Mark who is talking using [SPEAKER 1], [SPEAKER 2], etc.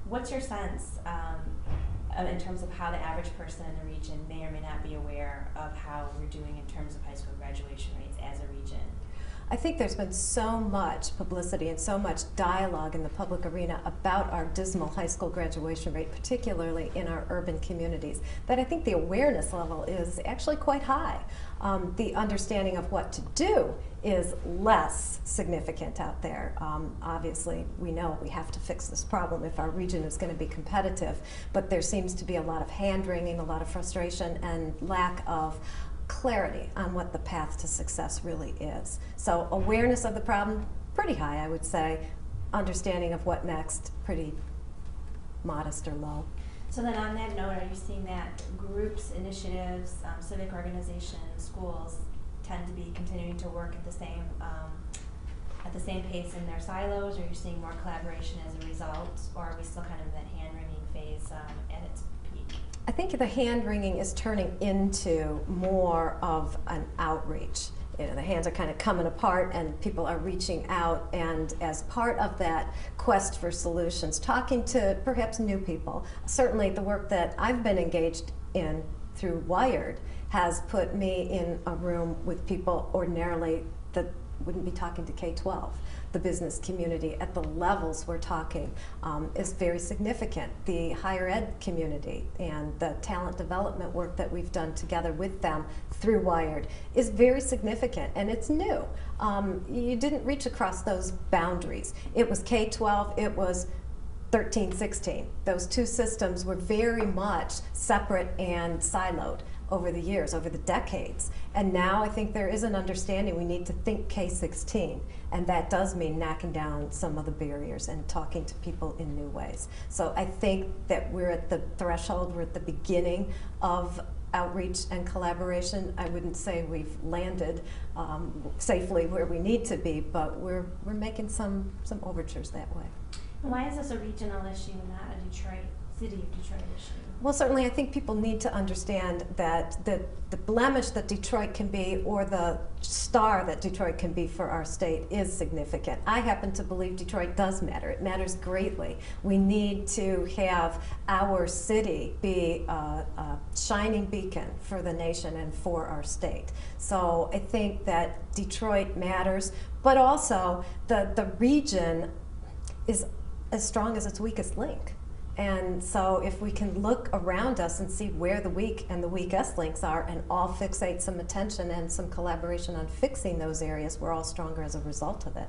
[SPEAKER 1] What's your sense in terms of how the average person in the region may or may not be aware of how we're doing in terms of high school graduation rates as a region?
[SPEAKER 2] I think there's been so much publicity and so much dialogue in the public arena about our dismal high school graduation rate, particularly in our urban communities, that I think the awareness level is actually quite high. The understanding of what to do is less significant out there. Obviously, we know we have to fix this problem if our region is going to be competitive, but there seems to be a lot of hand-wringing, a lot of frustration, and lack of clarity on what the path to success really is. So awareness of the problem, pretty high, I would say. Understanding of what next, pretty modest or low.
[SPEAKER 1] So then on that note, are you seeing that groups, initiatives, civic organizations, schools tend to be continuing to work at the same pace in their silos, or are you seeing more collaboration as a result, or are we still kind of in that hand-wringing phase at its peak?
[SPEAKER 2] I think the hand-wringing is turning into more of an outreach. You know, the hands are kind of coming apart and people are reaching out, and as part of that quest for solutions, talking to perhaps new people. Certainly the work that I've been engaged in through Wired has put me in a room with people ordinarily that wouldn't be talking to K-12. The business community at the levels we're talking is very significant. The higher ed community and the talent development work that we've done together with them through Wired is very significant, and it's new. You didn't reach across those boundaries. It was K-12, it was 13-16. Those two systems were very much separate and siloed over the years, over the decades. And now I think there is an understanding we need to think K-16, and that does mean knocking down some of the barriers and talking to people in new ways. So I think that we're at the threshold, we're at the beginning of outreach and collaboration. I wouldn't say we've landed safely where we need to be, but we're making some overtures that way.
[SPEAKER 1] Why is this a regional issue and not a City of Detroit issue?
[SPEAKER 2] Well, certainly I think people need to understand that the blemish that Detroit can be, or the star that Detroit can be for our state, is significant. I happen to believe Detroit does matter. It matters greatly. We need to have our city be a shining beacon for the nation and for our state. So I think that Detroit matters, but also the region is as strong as its weakest link. And so if we can look around us and see where the weak and the weakest links are and all fixate some attention and some collaboration on fixing those areas, we're all stronger as a result of it.